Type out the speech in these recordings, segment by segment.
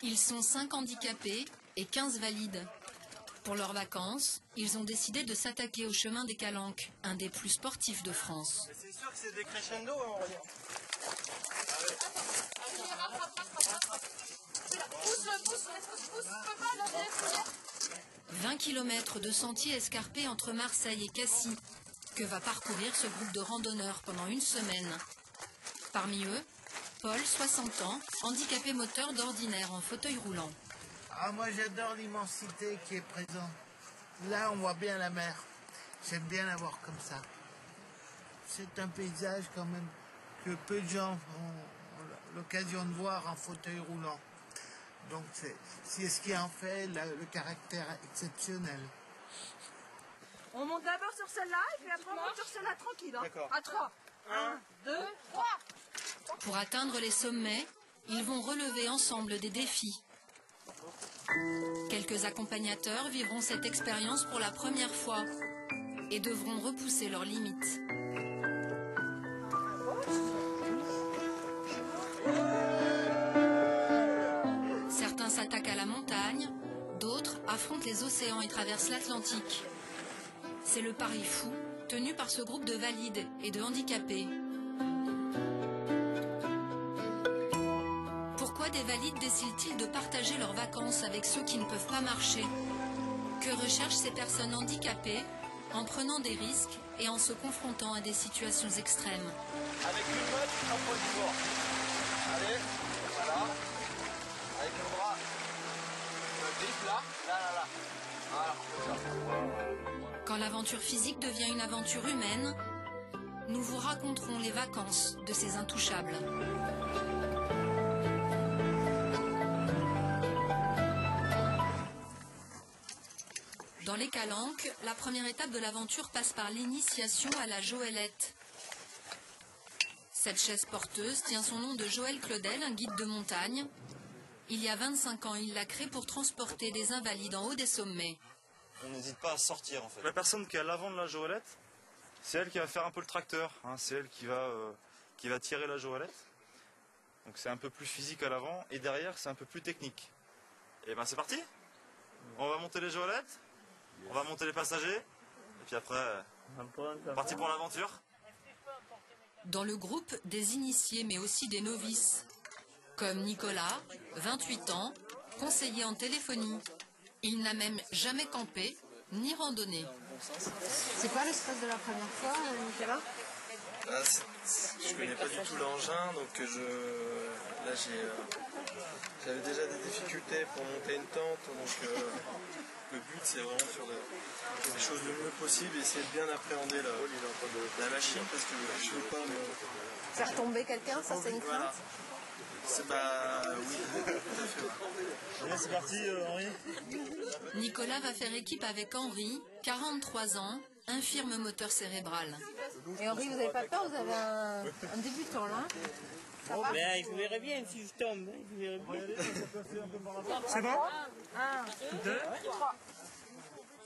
Ils sont 5 handicapés et 15 valides. Pour leurs vacances, ils ont décidé de s'attaquer au chemin des Calanques, un des plus sportifs de France. C'est sûr que c'est des crescendo, on va dire. 20 km de sentiers escarpés entre Marseille et Cassis, que va parcourir ce groupe de randonneurs pendant une semaine. Parmi eux, Paul, 60 ans, handicapé moteur d'ordinaire en fauteuil roulant. Ah, moi j'adore l'immensité qui est présente. Là on voit bien la mer. J'aime bien la voir comme ça. C'est un paysage quand même que peu de gens ont l'occasion de voir en fauteuil roulant. Donc c'est ce qui en fait le caractère exceptionnel. On monte d'abord sur celle-là et puis après on monte sur celle-là tranquille. Hein. D'accord. À 3. 1, 2, 3. Pour atteindre les sommets, ils vont relever ensemble des défis. Quelques accompagnateurs vivront cette expérience pour la première fois et devront repousser leurs limites. Certains s'attaquent à la montagne, d'autres affrontent les océans et traversent l'Atlantique. C'est le pari fou tenu par ce groupe de valides et de handicapés. Pourquoi des valides décident-ils de partager leurs vacances avec ceux qui ne peuvent pas marcher? Que recherchent ces personnes handicapées en prenant des risques et en se confrontant à des situations extrêmes? Avec une main, tu te rapproches du bord. Allez, voilà. Avec le bras, le griffe là, là. Voilà. Quand l'aventure physique devient une aventure humaine, nous vous raconterons les vacances de ces intouchables. Dans les Calanques, la première étape de l'aventure passe par l'initiation à la Joëlette. Cette chaise porteuse tient son nom de Joël Claudel, un guide de montagne. Il y a 25 ans, il l'a créée pour transporter des invalides en haut des sommets. On n'hésite pas à sortir en fait. La personne qui est à l'avant de la Joëlette, c'est elle qui va faire un peu le tracteur. Hein, c'est elle qui va tirer la Joëlette. Donc c'est un peu plus physique à l'avant et derrière c'est un peu plus technique. Et ben c'est parti. On va monter les Joëlettes, on va monter les passagers et puis après parti pour l'aventure. Dans le groupe des initiés mais aussi des novices, comme Nicolas, 28 ans, conseiller en téléphonie. Il n'a même jamais campé ni randonné. C'est quoi le stress de la première fois, Nicolas? Je connais pas du tout l'engin, donc j'avais déjà des difficultés pour monter une tente, donc le but c'est vraiment de faire les choses le mieux possible et essayer de bien appréhender la machine parce que je ne veux pas me... Faire tomber quelqu'un, ça c'est une crainte? Voilà. Oui, tout à fait. Allez, c'est parti, Henri. Nicolas va faire équipe avec Henri, 43 ans, infirme moteur cérébral. Et Henri, vous n'avez pas peur? Vous avez un débutant là? Ça va? Mais il verrait bien si je tombe. Il verrait bien. C'est bon? 1, 2, 3.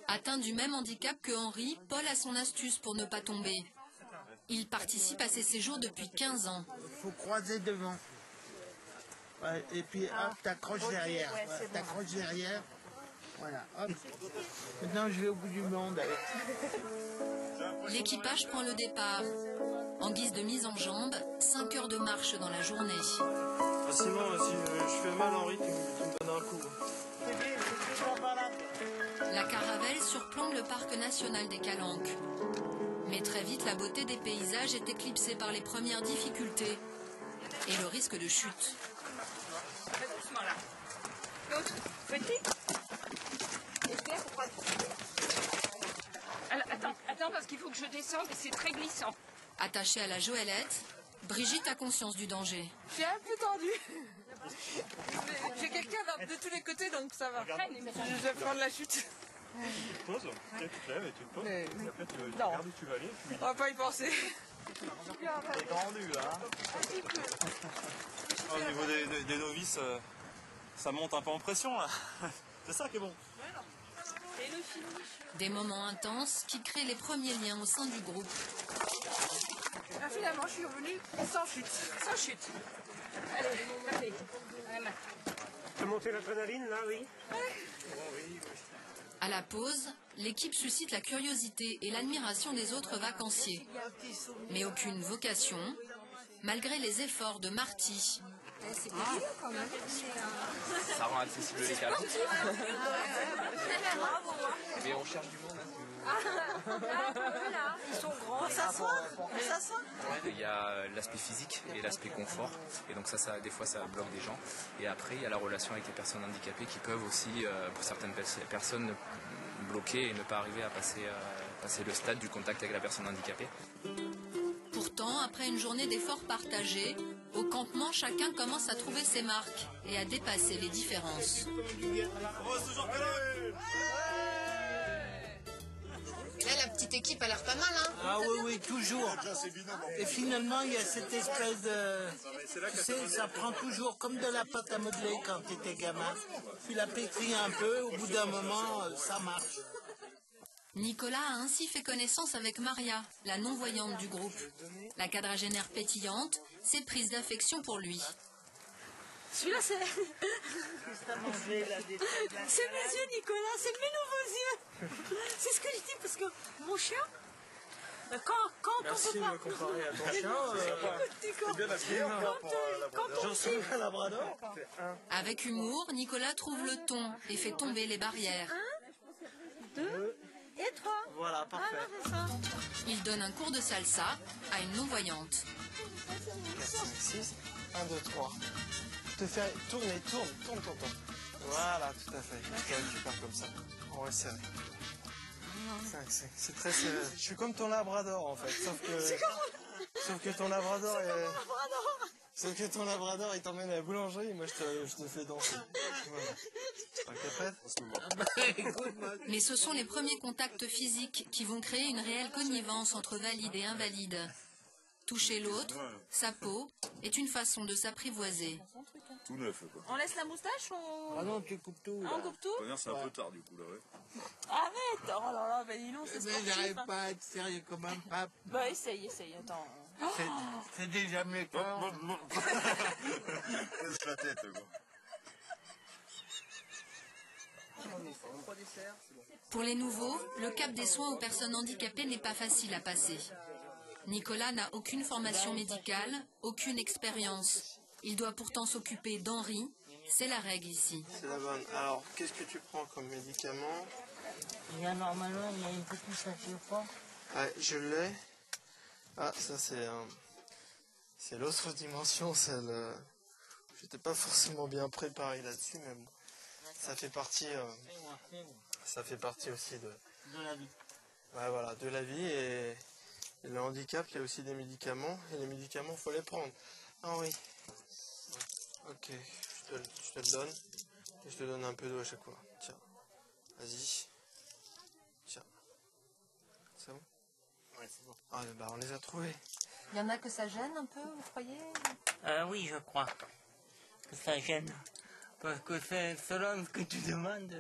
Atteint du même handicap que Henri, Paul a son astuce pour ne pas tomber. Il participe à ces séjours depuis 15 ans. Il faut croiser devant. Ouais, et puis hop, t'accroches derrière. Ouais, Ouais, bon. t'accroches derrière. Voilà, hop. Maintenant je vais au bout du monde avec. L'équipage prend le départ. En guise de mise en jambe, 5 heures de marche dans la journée. Sinon, si je fais mal, Henri, tu me donnes un coup. La caravelle surplombe le parc national des Calanques. Mais très vite, la beauté des paysages est éclipsée par les premières difficultés et le risque de chute. L'autre, petit. Attends, parce qu'il faut que je descende et c'est très glissant. Attachée à la Joëlette, Brigitte a conscience du danger. J'ai un peu tendu. J'ai quelqu'un de tous les côtés, donc ça va. Je vais prendre la chute. Tu te poses, tu te lèves et tu te poses. Et après tu Non. regardes où tu vas aller. On va pas y penser. C'est tendu là. Au niveau des novices, ça monte un peu en pression là. C'est ça qui est bon. Des moments intenses qui créent les premiers liens au sein du groupe. Ah, finalement, je suis revenue sans chute. Sans chute. Allez. T'as monté l'adrénaline là, oui? À la pause, l'équipe suscite la curiosité et l'admiration des autres vacanciers. Mais aucune vocation, malgré les efforts de Marty. C'est périlleux quand même. Ça rend accessible les câbles. Mais on cherche du monde. Ils sont grands, ça sent. Il y a l'aspect physique et l'aspect confort. Et donc ça, des fois, ça bloque des gens. Et après, il y a la relation avec les personnes handicapées qui peuvent aussi, pour certaines personnes, bloquer et ne pas arriver à passer le stade du contact avec la personne handicapée. Pourtant, après une journée d'efforts partagés, au campement, chacun commence à trouver ses marques et à dépasser les différences. Là, la petite équipe a l'air pas mal, hein? Ah oui, toujours. Et finalement, il y a cette espèce de... Tu sais, ça prend toujours comme de la pâte à modeler quand tu étais gamin. Tu la pétris un peu, au bout d'un moment, ça marche. Nicolas a ainsi fait connaissance avec Maria, la non-voyante du groupe. La quadragénaire pétillante s'est prise d'affection pour lui. Celui-là, c'est... C'est mes yeux, Nicolas, c'est mes nouveaux yeux. C'est ce que je dis, parce que mon chien, quand Merci on de peut me comparer à ton chien. C'est bien habillé pour J'en suis un labrador. Avec humour, Nicolas trouve le ton et fait tomber les barrières. 2 et 3. Voilà, parfait. Il donne un cours de salsa à une non-voyante. 4, 5, 6, 1, 2, 3. Te faire tourner, tourne. Voilà, tout à fait. Tu récupères comme ça. On va serrer. 5, 5. C'est très serré. Je suis comme ton labrador en fait, sauf que ton labrador est... Sauf que ton labrador il t'emmène à la boulangerie et moi je te fais danser. Voilà. T'es prête? Mais ce sont les premiers contacts physiques qui vont créer une réelle connivence entre valides et invalides. Toucher l'autre, sa peau, est une façon de s'apprivoiser. Tout neuf, quoi. On laisse la moustache ou... Ah non, tu coupes tout. On coupe tout? C'est un peu tard, du coup, là, ouais. Arrête! Oh là là, ben dis donc, c'est sportif. J'arrive pas à être sérieux comme un pape. Bah essaye, attends. C'est déjà mieux que... Laisse la tête, quoi. Pour les nouveaux, le cap des soins aux personnes handicapées n'est pas facile à passer. Nicolas n'a aucune formation médicale, aucune expérience. Il doit pourtant s'occuper d'Henri. C'est la règle ici. C'est la bonne. Alors, qu'est-ce que tu prends comme médicament? Normalement, il y a une petite sachet fort. Ouais, je l'ai. Ah, ça c'est l'autre dimension, celle... J'étais pas forcément bien préparé là-dessus, mais bon. Ça fait partie aussi de la vie. Ouais, voilà, de la vie et le handicap, il y a aussi des médicaments et les médicaments, faut les prendre. Ah oui. Ok, je te le donne et je te donne un peu d'eau à chaque fois. Tiens, vas-y. Tiens. C'est bon? Ouais, c'est bon. Ah, bah on les a trouvés. Il y en a que ça gêne un peu, vous croyez? Oui, je crois que ça gêne. Parce que selon ce que tu demandes,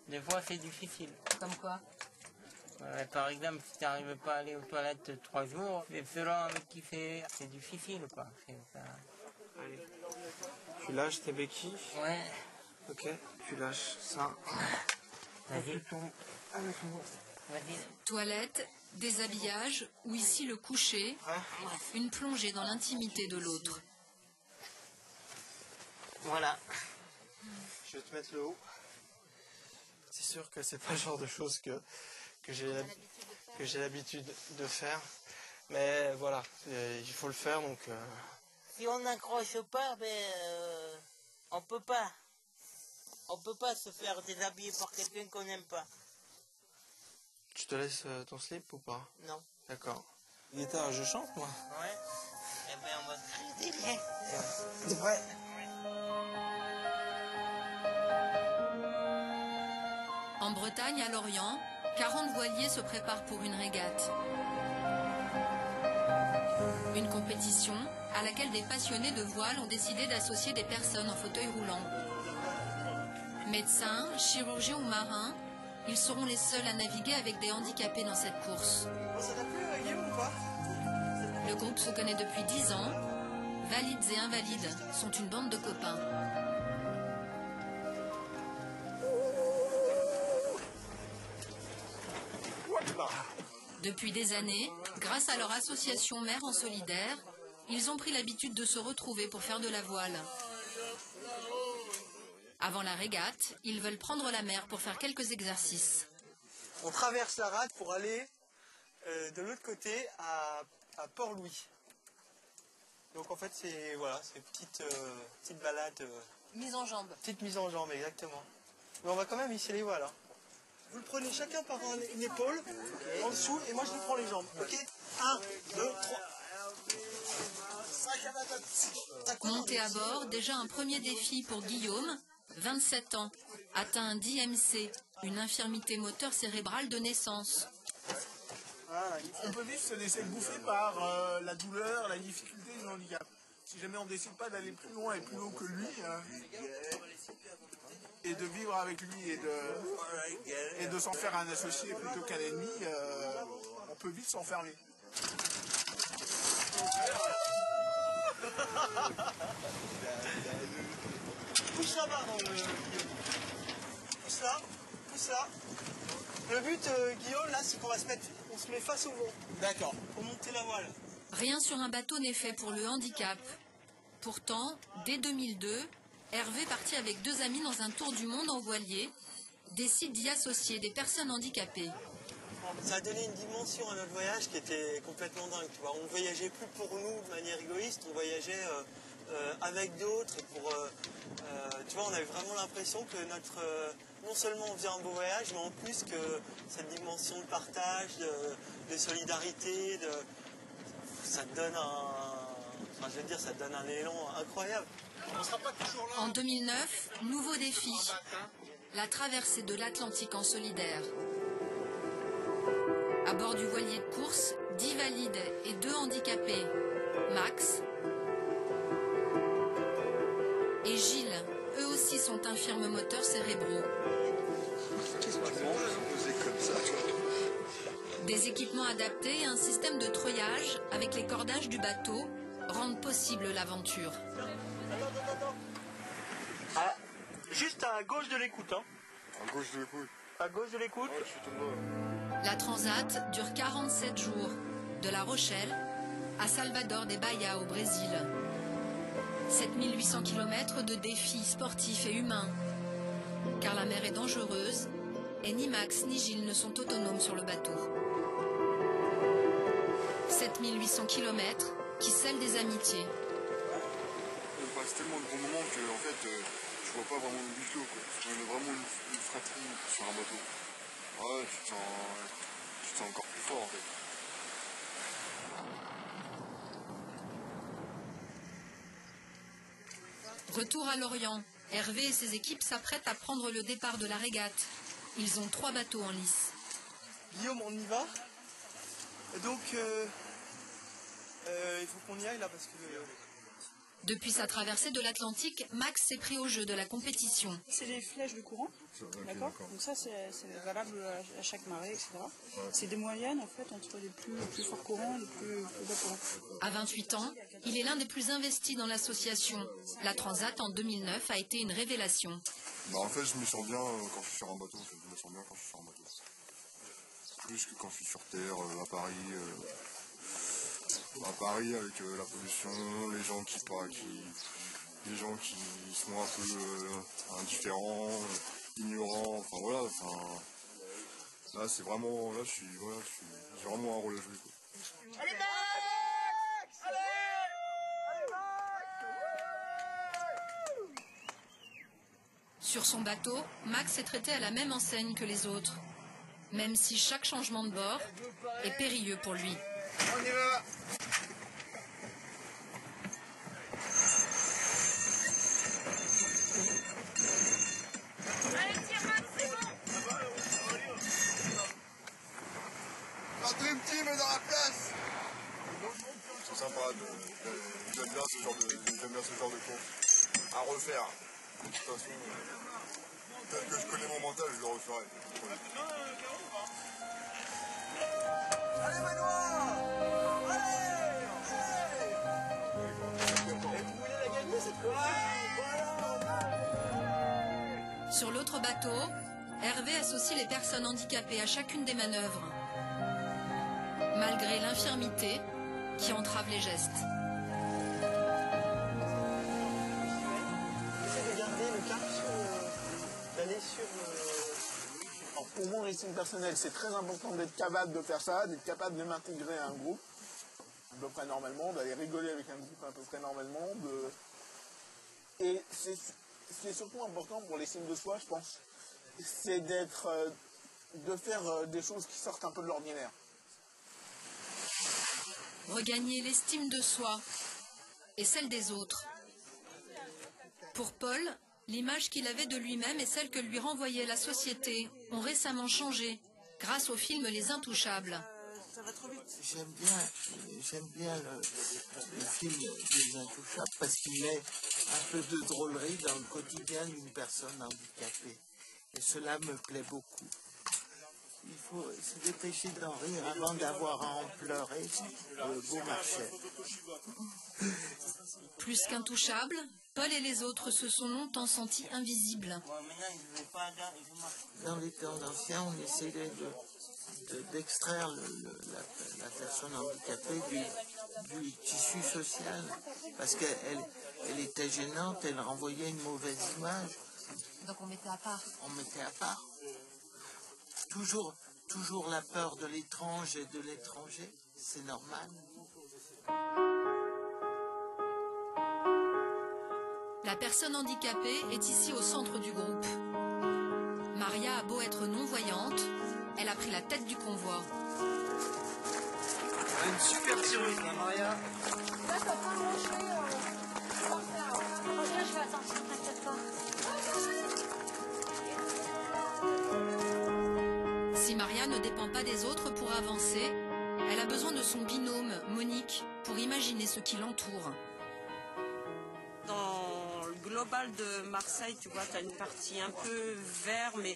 des fois c'est difficile. Comme quoi? Par exemple, si tu n'arrives pas à aller aux toilettes 3 jours, mais selon avec qui c'est difficile, quoi. Allez. Tu lâches tes béquilles? Ouais. Ok, tu lâches ça. Vas-y. Toilette, déshabillage ou ici le coucher, une plongée dans l'intimité de l'autre. Voilà. Je vais te mettre le haut. C'est sûr que c'est pas le genre de choses que j'ai l'habitude de faire. Mais voilà, il faut le faire donc... Si on n'accroche pas, on peut pas. On peut pas se faire déshabiller par quelqu'un qu'on n'aime pas. Tu te laisses ton slip ou pas? Non. D'accord. Guitare, je chante moi. Ouais. Eh ben on va créer des liens. Ouais. En Bretagne, à Lorient, 40 voiliers se préparent pour une régate. Une compétition à laquelle des passionnés de voile ont décidé d'associer des personnes en fauteuil roulant. Médecins, chirurgiens ou marins, ils seront les seuls à naviguer avec des handicapés dans cette course. Le groupe se connaît depuis 10 ans. Valides et invalides sont une bande de copains. Depuis des années, grâce à leur association Mer en Solidaire, ils ont pris l'habitude de se retrouver pour faire de la voile. Avant la régate, ils veulent prendre la mer pour faire quelques exercices. On traverse la rade pour aller de l'autre côté à Port-Louis. Donc en fait c'est voilà, c'est petite balade. Mise en jambe. Petite mise en jambe, exactement. Mais on va quand même hisser les voiles. Hein. Vous le prenez chacun par une épaule, en dessous, et moi je vous prends les jambes. Ok, 1, 2, 3. Monter à bord, déjà un premier défi pour Guillaume, 27 ans, atteint d'IMC, une infirmité moteur cérébrale de naissance. On peut vivre se laisser bouffer par la douleur, la difficulté du handicap. Si jamais on ne décide pas d'aller plus loin et plus haut que lui, et de vivre avec lui et de s'en faire un associé plutôt qu'un ennemi, on peut vite s'enfermer. Pousse là-bas, pousse là. Le but, Guillaume, là, c'est qu'on va on se met face au vent. D'accord. Pour monter la voile. Rien sur un bateau n'est fait pour le handicap. Pourtant, dès 2002, Hervé, parti avec 2 amis dans un tour du monde en voilier, décide d'y associer des personnes handicapées. Ça a donné une dimension à notre voyage qui était complètement dingue. Tu vois. On ne voyageait plus pour nous de manière égoïste, on voyageait avec d'autres. Tu vois, on avait vraiment l'impression que non seulement on faisait un beau voyage, mais en plus que cette dimension de partage, de solidarité, ça te donne ça te donne un élan incroyable. En 2009, nouveau défi, la traversée de l'Atlantique en solidaire. À bord du voilier de course, 10 valides et 2 handicapés, Max et Gilles, eux aussi sont infirmes moteurs cérébraux. Des équipements adaptés et un système de treuillage avec les cordages du bateau rendent possible l'aventure. Ah, juste à gauche de l'écoute. Hein. À gauche de l'écoute. À gauche de l'écoute. Ouais, je suis tombé. La transat dure 47 jours, de La Rochelle à Salvador de Bahia au Brésil. 7800 km de défis sportifs et humains. Car la mer est dangereuse et ni Max ni Gilles ne sont autonomes sur le bateau. 7800 km qui scellent des amitiés. On passe tellement de bons moments que en fait, tu vois pas vraiment le huis-clos. On est vraiment une fratrie sur un bateau. Ouais, tu te sens encore plus fort en fait. Retour à Lorient. Hervé et ses équipes s'apprêtent à prendre le départ de la régate. Ils ont 3 bateaux en lice. Guillaume, on y va. Donc, il faut qu'on y aille là parce que... Depuis sa traversée de l'Atlantique, Max s'est pris au jeu de la compétition. C'est les flèches de courant, d'accord. Donc ça, c'est valable à chaque marée, etc. C'est des moyennes, en fait, entre les plus forts courants et les plus bas courants. À 28 ans, il est l'un des plus investis dans l'association. La Transat, en 2009, a été une révélation. En fait, je me sens bien quand je suis sur un bateau. Je me sens bien quand je suis sur un bateau. Plus que quand je suis sur Terre, à Paris. À Paris, avec la pollution, les gens qui sont un peu indifférents, ignorants, enfin voilà. Là, c'est vraiment, j'ai vraiment un rôle à jouer. Quoi. Allez, Max! Allez, Sur son bateau, Max est traité à la même enseigne que les autres, même si chaque changement de bord est périlleux pour lui. On y va. Allez, tire, Max, c'est bon! La Dream Team est dans la place! C'est sympa, j'aime bien ce genre de course. À refaire. De toute façon, tel que je connais mon mental, je le referai. Allez, Manoir! Allez! Vous voulez la gagner cette course? Sur l'autre bateau, Hervé associe les personnes handicapées à chacune des manœuvres. malgré l'infirmité qui entrave les gestes. J'essaie de garder le cap d'aller sur Alors pour mon estime personnelle, c'est très important d'être capable de faire ça, d'être capable de m'intégrer à un groupe à peu près normalement, d'aller rigoler avec un groupe à peu près normalement. Et c'est surtout important pour l'estime de soi, je pense, c'est de faire des choses qui sortent un peu de l'ordinaire. Regagner l'estime de soi et celle des autres. Pour Paul, l'image qu'il avait de lui-même et celle que lui renvoyait la société ont récemment changé grâce au film Les Intouchables. Ça va trop vite. J'aime bien le film Les Intouchables parce qu'il met un peu de drôlerie dans le quotidien d'une personne handicapée. Et cela me plaît beaucoup. Il faut se dépêcher d'en rire avant d'avoir à en pleurer pour le beau marché. Plus qu'intouchables, Paul et les autres se sont longtemps sentis invisibles. Dans les temps anciens, on essayait d'extraire la personne handicapée du tissu social parce qu'elle était gênante, elle renvoyait une mauvaise image. Donc on mettait à part. On mettait à part. Toujours la peur de l'étrange et de l'étranger, c'est normal. La personne handicapée est ici au centre du groupe. Maria a beau être non-voyante, elle a pris la tête du convoi. On a une super tireuse là, Maria. Là, t'as pas branché. Je fais attention, t'inquiète pas. Si Maria ne dépend pas des autres pour avancer, elle a besoin de son binôme, Monique, pour imaginer ce qui l'entoure. Dans le global de Marseille, tu vois, tu as une partie un peu vert, mais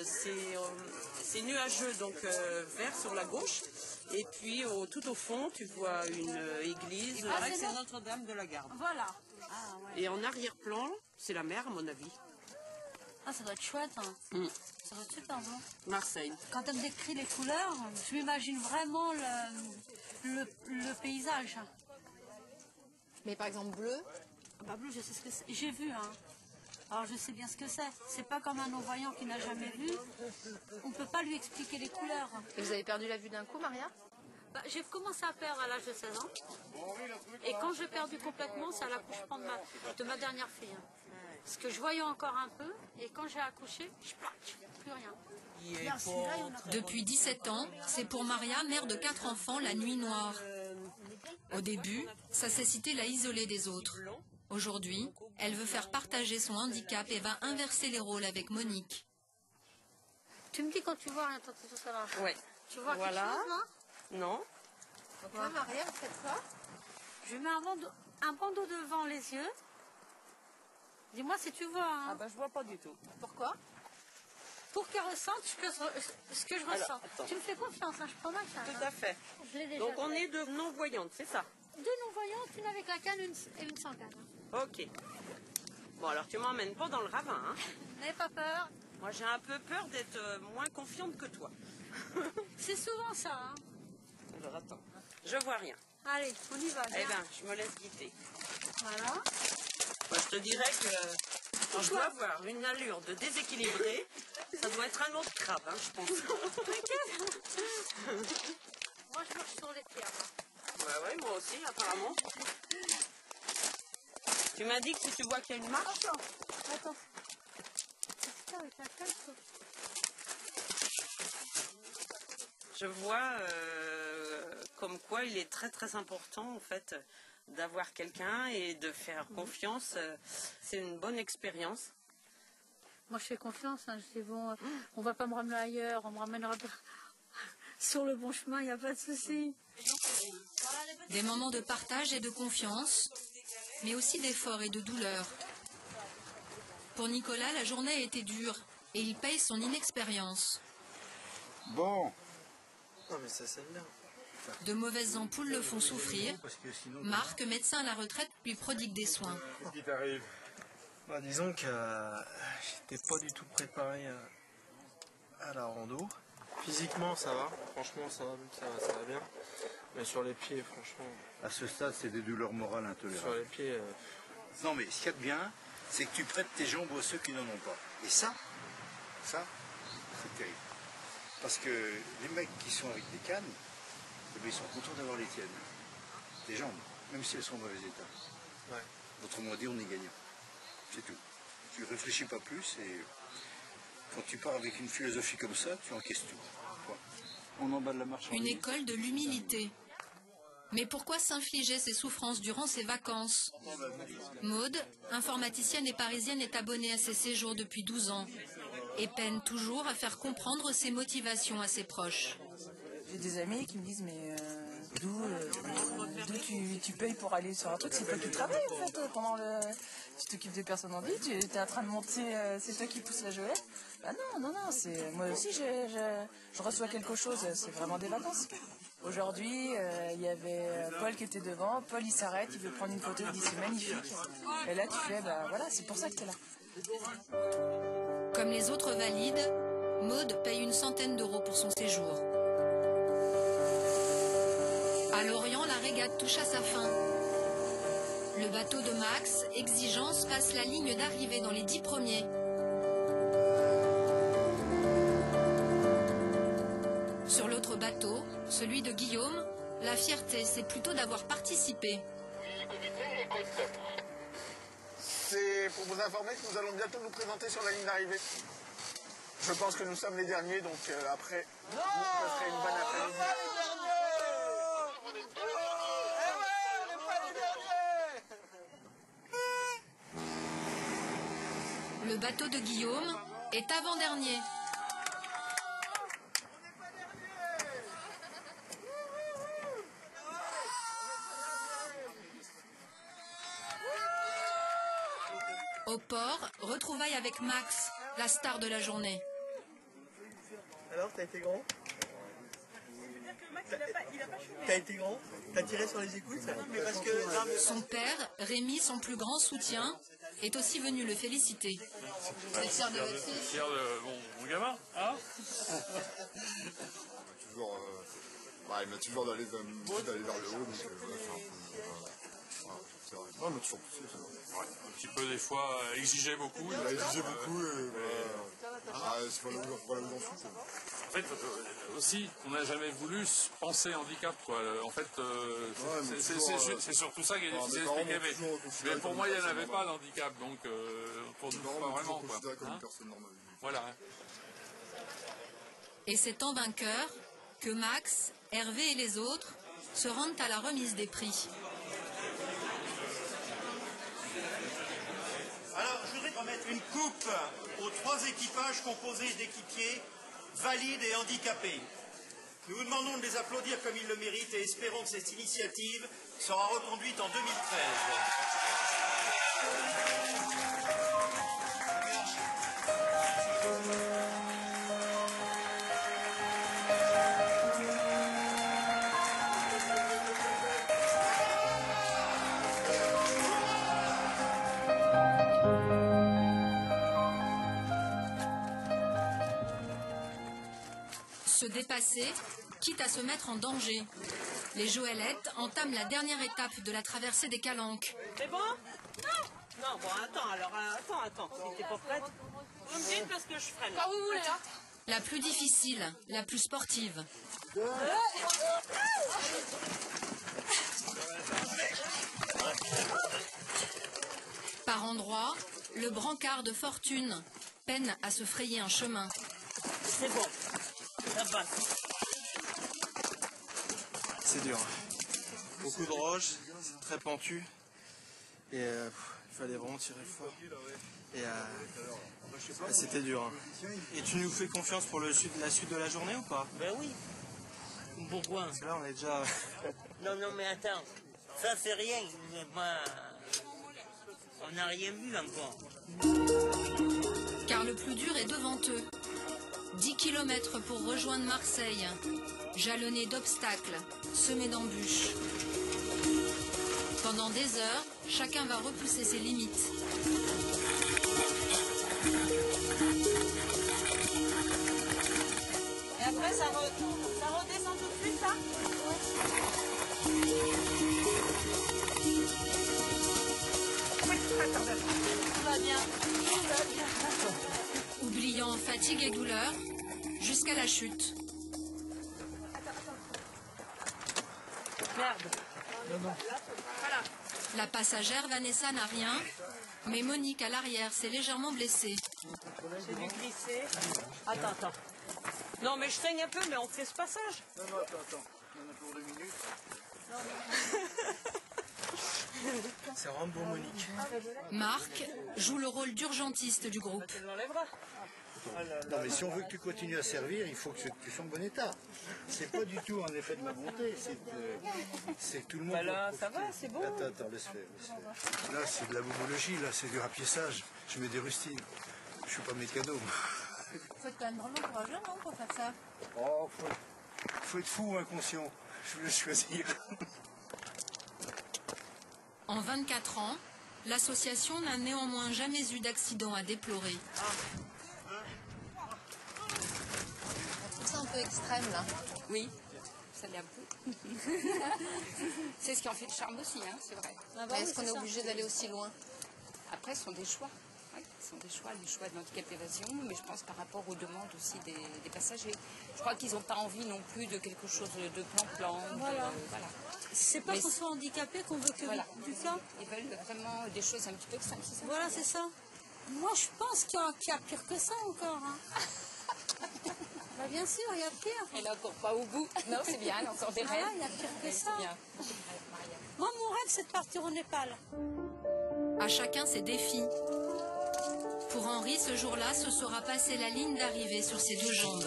c'est nuageux, donc vert sur la gauche. Et puis tout au fond, tu vois une église. C'est Notre-Dame de la Garde. Voilà. Et en arrière-plan, c'est la mer, à mon avis. Ah, ça doit être chouette. Hein. Ça doit être super bon. Marseille. Quand elle me décrit les couleurs, je m'imagine vraiment le paysage. Mais par exemple bleu. Ah bah bleu, je sais ce que c'est. J'ai vu, hein. Alors je sais bien ce que c'est. C'est pas comme un non-voyant qui n'a jamais vu. On peut pas lui expliquer les couleurs. Et vous avez perdu la vue d'un coup, Maria? Bah, j'ai commencé à perdre à l'âge de 16 ans. Et quand j'ai perdu complètement, c'est à l'accouchement de ma dernière fille. Parce que je voyais encore un peu, et quand j'ai accouché, plus rien. Depuis 17 ans, c'est pour Maria, mère de 4 enfants, la nuit noire. Au début, sa cécité l'a isolée des autres. Aujourd'hui, elle veut faire partager son handicap et va inverser les rôles avec Monique. Tu me dis quand tu vois rien, toi, tout ça là. Ouais. Tu vois voilà. quelque chose là? Non. Donc là, Maria, vous faites quoi? Je mets un bandeau devant les yeux. Dis-moi si tu vois. Hein. Ah bah je vois pas du tout. Pourquoi? Pour qu'elle ressente ce que je ressens. Tu me fais confiance, hein, je prends ma chance. Tout à fait. Je l'ai déjà Donc on fait. est de non-voyantes, c'est ça? 2 non-voyantes, une avec la canne et une sans canne. Ok. Bon alors tu m'emmènes pas dans le ravin, hein? N'aie pas peur. Moi j'ai un peu peur d'être moins confiante que toi. C'est souvent ça. Hein. Alors attends, je vois rien. Allez, on y va. Eh bien, je me laisse guider. Voilà. Moi, je te dirais que quand je dois avoir une allure de déséquilibré, ça doit être un autre crabe, hein, je pense. T'inquiète. Moi, je marche sur les pierres. Ouais, moi aussi, apparemment. Tu m'as dit que si tu vois qu'il y a une marche. Attends. C'est ça avec la canne. Je vois comme quoi il est très très important en fait d'avoir quelqu'un et de faire confiance. C'est une bonne expérience. Moi je fais confiance, hein. Je dis bon, on va pas me ramener ailleurs, on me ramènera sur le bon chemin, il n'y a pas de souci. Des moments de partage et de confiance, mais aussi d'efforts et de douleur. Pour Nicolas, la journée a été dure et il paye son inexpérience. Bon. Non mais ça c'est bien. De mauvaises ampoules le font souffrir. Marc, médecin à la retraite, lui prodigue des soins. Qu'est-ce qui t'arrive? Bah, disons que j'étais pas du tout préparé à la rando. Physiquement, ça va. Franchement, ça va bien. Mais sur les pieds, franchement... À ce stade, c'est des douleurs morales intolérables. Sur les pieds... Non, mais ce qu'il y a de bien, c'est que tu prêtes tes jambes à ceux qui n'en ont pas. Et ça, c'est terrible. Parce que les mecs qui sont avec des cannes, eh bien, ils sont contents d'avoir les tiennes. Des jambes, même si elles sont en mauvais état. Ouais. Autrement dit, on est gagnant. C'est tout. Tu réfléchis pas plus et quand tu pars avec une philosophie comme ça, tu encaisses tout. Quoi. On emballe la marche. Une école de l'humilité. Mais pourquoi s'infliger ces souffrances durant ses vacances? Maude, informaticienne et parisienne, est abonnée à ces séjours depuis 12 ans et peine toujours à faire comprendre ses motivations à ses proches. J'ai des amis qui me disent mais d'où tu payes pour aller sur un truc, c'est toi qui travailles en fait pendant le... Tu t'occupes des personnes en vie, tu es en train de monter, c'est toi qui pousses la joëlette. Bah non, c'est moi aussi je reçois quelque chose, c'est vraiment des vacances. Aujourd'hui, il y avait Paul qui était devant, Paul il s'arrête, il veut prendre une photo, il dit c'est magnifique. Et là tu fais, bah voilà, c'est pour ça que tu es là. Comme les autres valides, Maude paye une centaine d'euros pour son séjour. À Lorient, la régate touche à sa fin. Le bateau de Max, Exigence, passe la ligne d'arrivée dans les 10 premiers. Sur l'autre bateau, celui de Guillaume, la fierté, c'est plutôt d'avoir participé. C'est pour vous informer que nous allons bientôt nous présenter sur la ligne d'arrivée. Je pense que nous sommes les derniers, donc après, ça serait une bonne après-midi. Le bateau de Guillaume est avant-dernier. Au port, retrouvailles avec Max, la star de la journée. Alors, t'as été grand? T'as été grand? T'as tiré sur les écoutes? Mais parce que... Son père, Rémi, son plus grand soutien, est aussi venu le féliciter. Vous êtes fier de votre fils? Fier de mon gamin, hein? Il m'a toujours d'aller vers le haut, donc non, mais toujours poussé, ça. Ouais, un petit peu des fois exigeait beaucoup. Il a exigé beaucoup, c'est pas là où j'en suis. En fait, aussi, on n'a jamais voulu penser handicap, quoi. En fait, c'est surtout ça qui est difficile à expliquer. Mais pour moi, il n'y en avait pas d'handicap, donc pour nous, pas vraiment, quoi. Voilà. Et c'est en vainqueur que Max, Hervé et les autres se rendent à la remise des prix. Alors, je voudrais remettre une coupe aux 3 équipages composés d'équipiers valides et handicapés. Nous vous demandons de les applaudir comme ils le méritent et espérons que cette initiative sera reconduite en 2013. Se dépasser, quitte à se mettre en danger. Les Joëlettes entament la dernière étape de la traversée des Calanques. C'est bon? Non, bon, attends, alors, attends. Si t'es pas prête, vous me dites parce que je freine. Quand vous voulez, hein. La plus difficile, la plus sportive. Par endroits, le brancard de fortune peine à se frayer un chemin. C'est bon, ça passe. C'est dur. Beaucoup de roches, c'est très pentu. Et il fallait vraiment tirer fort. Et c'était dur. Hein. Et tu nous fais confiance pour la suite de la journée ou pas? Ben oui. Pourquoi? Parce que là, on est déjà... Non, mais attends. Ça, c'est rien. On n'a rien vu encore. Car le plus dur est devant eux. 10 km pour rejoindre Marseille, jalonné d'obstacles, semé d'embûches. Pendant des heures, chacun va repousser ses limites. Et après, ça redescend tout de suite, là? Tout va bien. Tout va bien. Oubliant fatigue et douleur, jusqu'à la chute. Merde. Voilà. La passagère Vanessa n'a rien, mais Monique à l'arrière s'est légèrement blessée. J'ai dû glisser. Attends. Non, mais je saigne un peu, mais on fait ce passage. Non, attends. On a pour 2 minutes. C'est vraiment pour Monique. Marc joue le rôle d'urgentiste du groupe. Tu l'enlèveras. Non, mais si on veut que tu continues à servir, il faut que tu sois en bon état. C'est pas du tout un effet de ma bonté, c'est que tout le monde... Bah là, ça va, c'est bon. Attends, laisse faire. Là, c'est de la bobologie, là, c'est du rapiessage. Je mets des rustines. Je suis pas mécano. Faut être quand même vraiment courageux, non, pour faire ça? Oh, faut être fou ou inconscient. Je vais choisir. En 24 ans, l'association n'a néanmoins jamais eu d'accident à déplorer. On trouve ça un peu extrême, là. Oui, ça l'est un peu. C'est ce qui en fait le charme aussi, hein, c'est vrai. Est-ce qu'on est obligé d'aller aussi loin? Après, ce sont des choix. Oui, ce sont des choix, le choix de l'handicap évasion, mais je pense par rapport aux demandes aussi des passagers. Je crois qu'ils n'ont pas envie non plus de quelque chose de plan-plan. Voilà. Voilà. C'est pas qu'on soit handicapé qu'on veut que du cas. Ils veulent vraiment des choses un petit peu extrêmes, c'est ça? Voilà, c'est ça. Moi, je pense qu'il y a pire que ça encore. Hein. Bah, bien sûr, il y a pire. Elle n'est encore pas au bout. Non, c'est bien, elle a encore des rêves. Il y a pire que ça. Bien. Moi, mon rêve, c'est de partir au Népal. À chacun ses défis. Pour Henri, ce jour-là, ce sera passer la ligne d'arrivée sur ses 2 jambes.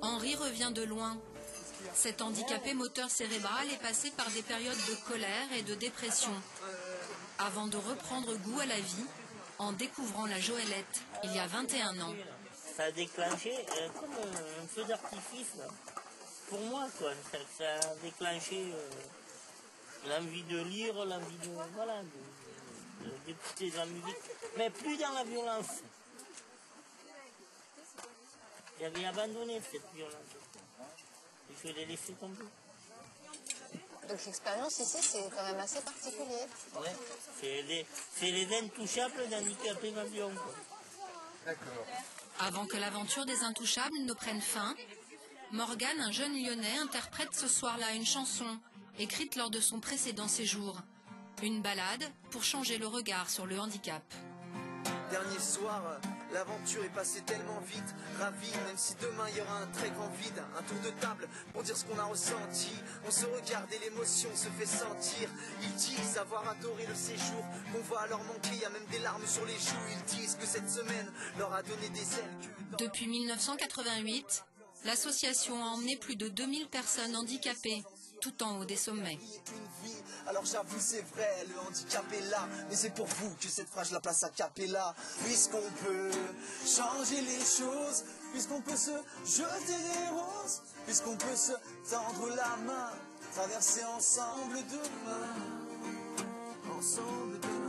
Henri revient de loin. Cet handicapé moteur cérébral est passé par des périodes de colère et de dépression, avant de reprendre goût à la vie en découvrant la Joëlette il y a 21 ans. Ça a déclenché comme un feu d'artifice, là. Pour moi, quoi. Ça a déclenché l'envie de lire, l'envie de... Voilà, d'écouter de la musique. Mais plus dans la violence. J'avais abandonné cette violence. Il faut les laisser tomber. Donc l'expérience ici, c'est quand même assez particulier. Ouais. C'est les intouchables d'handicapés d'avion, quoi. D'accord. Avant que l'aventure des Intouchables ne prenne fin, Morgane, un jeune Lyonnais, interprète ce soir-là une chanson écrite lors de son précédent séjour. Une ballade pour changer le regard sur le handicap. Dernier soir, l'aventure est passée tellement vite, ravi, même si demain il y aura un très grand vide. Un tour de table pour dire ce qu'on a ressenti. On se regarde et l'émotion se fait sentir. Ils disent avoir adoré le séjour, qu'on va leur manquer, il y a même des larmes sur les joues. Ils disent que cette semaine leur a donné des ailes. Depuis 1988, l'association a emmené plus de 2000 personnes handicapées, tout en haut des sommets. Alors j'avoue c'est vrai, le handicap est là, mais c'est pour vous que cette phrase je la place à cappella. Puisqu'on peut changer les choses, puisqu'on peut se jeter des roses, puisqu'on peut se tendre la main, traverser ensemble demain, ensemble demain.